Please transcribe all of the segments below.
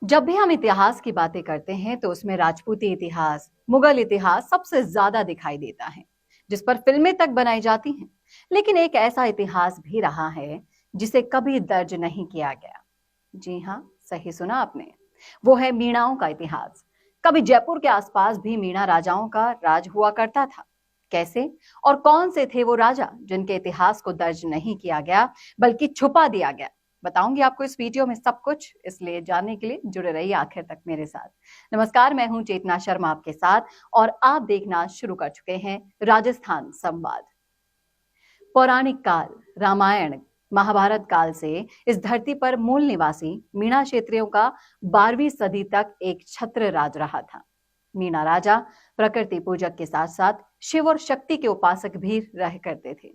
जब भी हम इतिहास की बातें करते हैं तो उसमें राजपूती इतिहास, मुगल इतिहास सबसे ज्यादा दिखाई देता है, जिस पर फिल्में तक बनाई जाती हैं। लेकिन एक ऐसा इतिहास भी रहा है जिसे कभी दर्ज नहीं किया गया। जी हाँ, सही सुना आपने। वो है मीणाओं का इतिहास। कभी जयपुर के आसपास भी मीणा राजाओं का राज हुआ करता था। कैसे और कौन से थे वो राजा जिनके इतिहास को दर्ज नहीं किया गया बल्कि छुपा दिया गया? बताऊंगी आपको इस वीडियो में सब कुछ, इसलिए जानने के लिए जुड़े रहिए आखिर तक मेरे साथ। नमस्कार, मैं हूं चेतना शर्मा आपके साथ और आप देखना शुरू कर चुके हैं राजस्थान संवाद। पौराणिक काल, रामायण, महाभारत काल से इस धरती पर मूल निवासी मीणा क्षेत्रियों का 12वीं सदी तक एक छत्र राज रहा था। मीणा राजा प्रकृति पूजक के साथ साथ शिव और शक्ति के उपासक भी रह करते थे।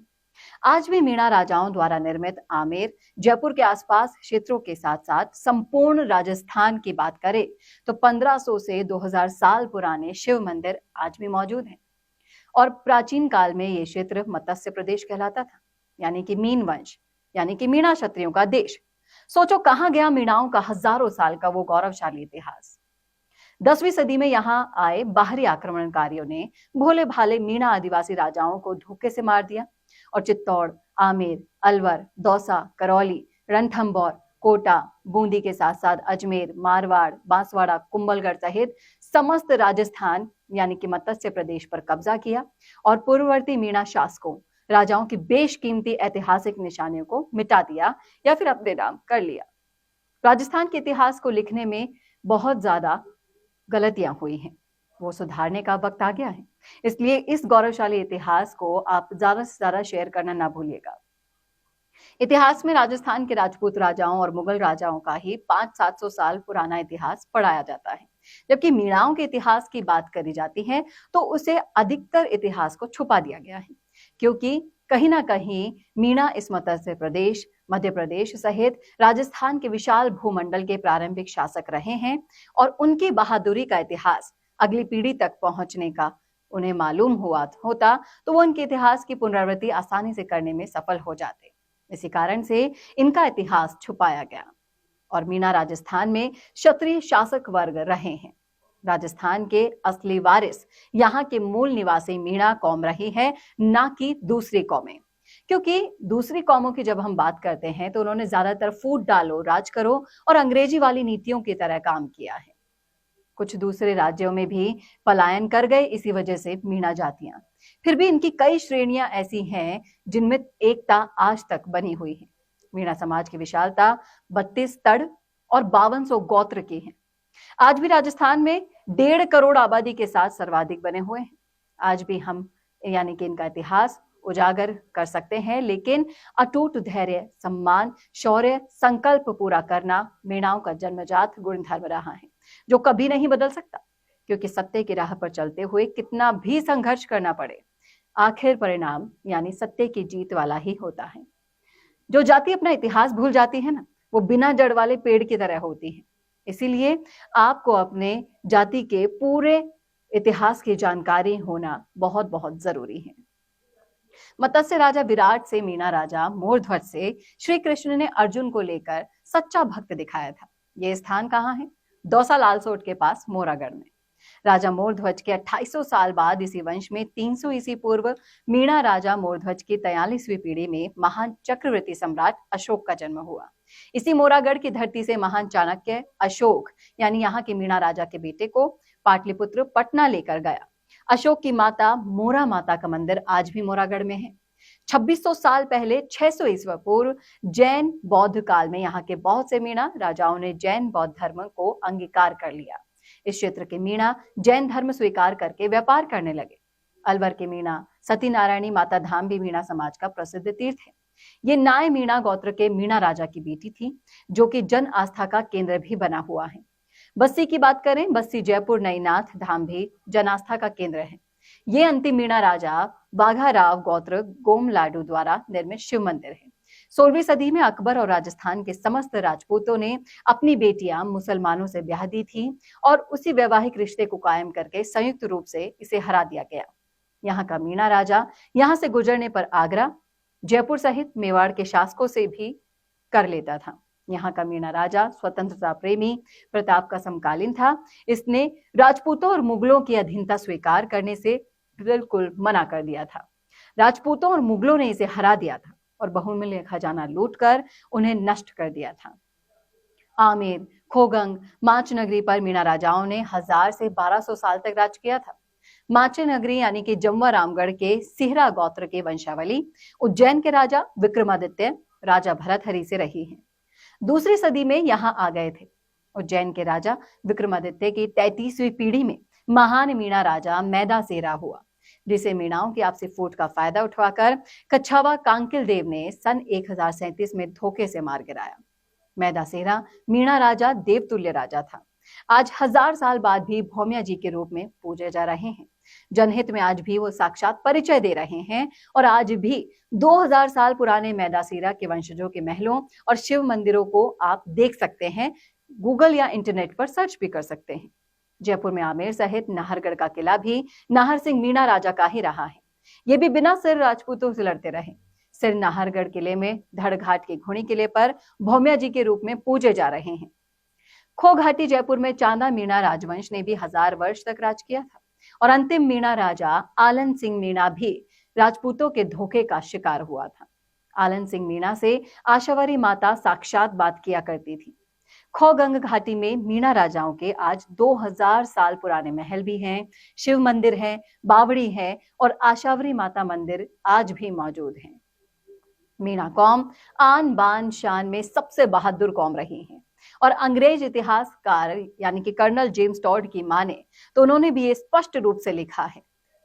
आज भी मीणा राजाओं द्वारा निर्मित आमेर, जयपुर के आसपास क्षेत्रों के साथ साथ संपूर्ण राजस्थान की बात करें तो 1500 से 2000 साल पुराने शिव मंदिर आज भी मौजूद हैं। और प्राचीन काल में ये क्षेत्र मत्स्य प्रदेश कहलाता था, यानी कि मीन वंश, यानी कि मीणा क्षत्रियों का देश। सोचो कहां गया मीणाओं का हजारों साल का वो गौरवशाली इतिहास। 10वीं सदी में यहाँ आए बाहरी आक्रमणकारियों ने भोले भाले मीणा आदिवासी राजाओं को धोखे से मार दिया और चित्तौड़, आमेर, अलवर, दौसा, करौली, रणथंभौर, कोटा, बूंदी के साथ साथ अजमेर, मारवाड़, बांसवाड़ा, कुंभलगढ़ सहित समस्त राजस्थान यानी कि मत्स्य प्रदेश पर कब्जा किया और पूर्ववर्ती मीणा शासकों, राजाओं की बेशकीमती ऐतिहासिक निशानियों को मिटा दिया या फिर अपने नाम कर लिया। राजस्थान के इतिहास को लिखने में बहुत ज्यादा गलतियां हुई हैं, वो सुधारने का वक्त आ गया है। इसलिए इस गौरवशाली इतिहास को आप ज्यादा से ज्यादा शेयर करना ना भूलिएगा। इतिहास में राजस्थान के राजपूत राजाओं और मुगल राजाओं का ही 500-700 साल पुराना इतिहास पढ़ाया जाता है, जबकि मीणाओं के इतिहास की बात करी जाती है तो उसे अधिकतर इतिहास को छुपा दिया गया है, क्योंकि कहीं ना कहीं मीणा इस मत्स्य प्रदेश, मध्य प्रदेश सहित राजस्थान के विशाल भूमंडल के प्रारंभिक शासक रहे हैं और उनकी बहादुरी का इतिहास अगली पीढ़ी तक पहुंचने का उन्हें मालूम हुआ होता तो वो उनके इतिहास की पुनरावृत्ति आसानी से करने में सफल हो जाते। इसी कारण से इनका इतिहास छुपाया गया और मीणा राजस्थान में क्षत्रिय शासक वर्ग रहे हैं। राजस्थान के असली वारिस यहाँ के मूल निवासी मीणा कौम रही है, ना कि दूसरी कौमें। क्योंकि दूसरी कौमों की जब हम बात करते हैं तो उन्होंने ज्यादातर फूट डालो, राज करो और अंग्रेजी वाली नीतियों की तरह काम किया है। कुछ दूसरे राज्यों में भी पलायन कर गए इसी वजह से मीणा जातियां। फिर भी इनकी कई श्रेणियां ऐसी हैं जिनमें एकता आज तक बनी हुई है। मीणा समाज की विशालता 32 तड़ और 5200 गोत्र की है। आज भी राजस्थान में 1.5 करोड़ आबादी के साथ सर्वाधिक बने हुए हैं। आज भी हम यानी कि इनका इतिहास उजागर कर सकते हैं, लेकिन अटूट धैर्य, सम्मान, शौर्य, संकल्प पूरा करना मीणाओं का जन्मजात गुणधर्म रहा है, जो कभी नहीं बदल सकता। क्योंकि सत्य की राह पर चलते हुए कितना भी संघर्ष करना पड़े, आखिर परिणाम यानी सत्य की जीत वाला ही होता है। जो जाति अपना इतिहास भूल जाती है ना, वो बिना जड़ वाले पेड़ की तरह होती है। इसीलिए आपको अपने जाति के पूरे इतिहास की जानकारी होना बहुत बहुत जरूरी है। मत्स्य राजा विराट से मीणा राजा मोरध्वज से श्री कृष्ण ने अर्जुन को लेकर सच्चा भक्त दिखाया था। ये स्थान कहाँ है? दौसा लालसोट के पास मोरागढ़ में। राजा मोरध्वज के 2800 साल बाद इसी वंश में 300 ईसी पूर्व मीणा राजा मोरध्वज की 43वीं पीढ़ी में महान चक्रवर्ती सम्राट अशोक का जन्म हुआ। इसी मोरागढ़ की धरती से महान चाणक्य अशोक यानी यहाँ के मीणा राजा के बेटे को पाटलिपुत्र पटना लेकर गया। अशोक की माता मोरा माता का मंदिर आज भी मोरागढ़ में है। 2600 साल पहले 600 ईस्वी पूर्व जैन बौद्ध काल में यहाँ के बहुत से मीणा राजाओं ने जैन बौद्ध धर्म को अंगीकार कर लिया। इस क्षेत्र के मीणा जैन धर्म स्वीकार करके व्यापार करने लगे। अलवर के मीणा सती नारायणी माता धाम भी मीणा समाज का प्रसिद्ध तीर्थ है। ये नाय मीणा गोत्र के मीणा राजा की बेटी थी, जो कि जन आस्था का केंद्र भी बना हुआ है। बस्सी की बात करें, बस्सी जयपुर नईनाथ धाम भी जन आस्था का केंद्र है। ये अंतिम मीणा राजा बाघाराव गोत्र गोमलाडू द्वारा निर्मित शिव मंदिर है। 16वीं सदी में अकबर और राजस्थान के समस्त राजपूतों ने अपनी बेटियां मुसलमानों से ब्याह दी थी और उसी वैवाहिक रिश्ते को कायम करके संयुक्त रूप से इसे हरा दिया गया। यहाँ का मीणा राजा यहाँ से गुजरने पर आगरा, जयपुर सहित मेवाड़ के शासकों से भी कर लेता था। यहाँ का मीणा राजा स्वतंत्रता प्रेमी प्रताप का समकालीन था। इसने राजपूतों और मुगलों की अधीनता स्वीकार करने से बिल्कुल मना कर दिया था। राजपूतों और मुगलों ने इसे हरा दिया था और बहुमूल्य खजाना लूटकर उन्हें नष्ट कर दिया था। आमेर, खोगंग, माच नगरी पर मीणा राजाओं ने 1000 से 1200 साल तक राज किया था। माचे नगरी यानी कि जम्वा रामगढ़ के सिहरा गोत्र के वंशावली उज्जैन के राजा विक्रमादित्य राजा भरतहरि से रही है। दूसरी सदी में यहाँ आ गए थे। उज्जैन के राजा विक्रमादित्य की 33वीं पीढ़ी में महान मीणा राजा मैदासेरा हुआ, जिसे मीणाओं की आपसी फूट का फायदा उठवाकर कच्छावा कांकिल देव ने सन 1037 में धोखे से मार गिराया। मैदासेरा मीणा राजा देवतुल्य राजा था। आज 1000 साल बाद भी भौमिया जी के रूप में पूजे जा रहे हैं। जनहित में आज भी वो साक्षात परिचय दे रहे हैं और आज भी 2000 साल पुराने मैदासेरा के वंशजों के महलों और शिव मंदिरों को आप देख सकते हैं। गूगल या इंटरनेट पर सर्च भी कर सकते हैं। जयपुर में आमेर सहित नाहरगढ़ का किला भी नाहर सिंह मीणा राजा का ही रहा है। ये भी बिना सिर राजपूतों से लड़ते रहे। सिर नाहरगढ़ किले में धड़घाट के घोड़ी किले पर भौमिया जी के रूप में पूजे जा रहे हैं। खो घाटी जयपुर में चांदा मीणा राजवंश ने भी 1000 वर्ष तक राज किया था और अंतिम मीणा राजा आलन सिंह मीणा भी राजपूतों के धोखे का शिकार हुआ था। आलन सिंह मीणा से आशावरी माता साक्षात बात किया करती थी। खोगंग घाटी में मीणा राजाओं के आज 2000 साल पुराने महल भी हैं, शिव मंदिर है, बावड़ी है और आशावरी माता मंदिर आज भी मौजूद हैं। मीणा कौम आन बान शान में सबसे बहादुर कौम रही है और अंग्रेज इतिहासकार यानी कि कर्नल जेम्स टॉड की माने तो उन्होंने भी ये स्पष्ट रूप से लिखा है।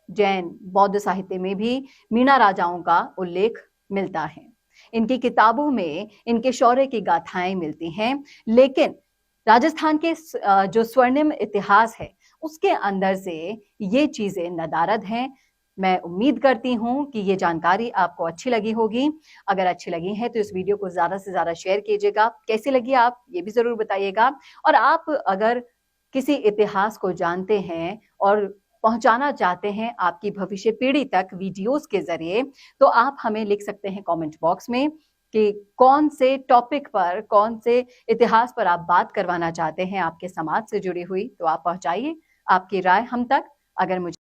जैन बौद्ध साहित्य में भी मीणा राजाओं का उल्लेख मिलता है। इनकी किताबों में इनके शौर्य की गाथाएं मिलती हैं, लेकिन राजस्थान के जो स्वर्णिम इतिहास है उसके अंदर से ये चीजें नदारद हैं। मैं उम्मीद करती हूं कि ये जानकारी आपको अच्छी लगी होगी। अगर अच्छी लगी है तो इस वीडियो को ज्यादा से ज्यादा शेयर कीजिएगा। कैसी लगी आप ये भी जरूर बताइएगा। और आप अगर किसी इतिहास को जानते हैं और पहुंचाना चाहते हैं आपकी भविष्य पीढ़ी तक वीडियोस के जरिए, तो आप हमें लिख सकते हैं कमेंट बॉक्स में कि कौन से टॉपिक पर, कौन से इतिहास पर आप बात करवाना चाहते हैं आपके समाज से जुड़ी हुई, तो आप पहुंचाइए आपकी राय हम तक। अगर मुझे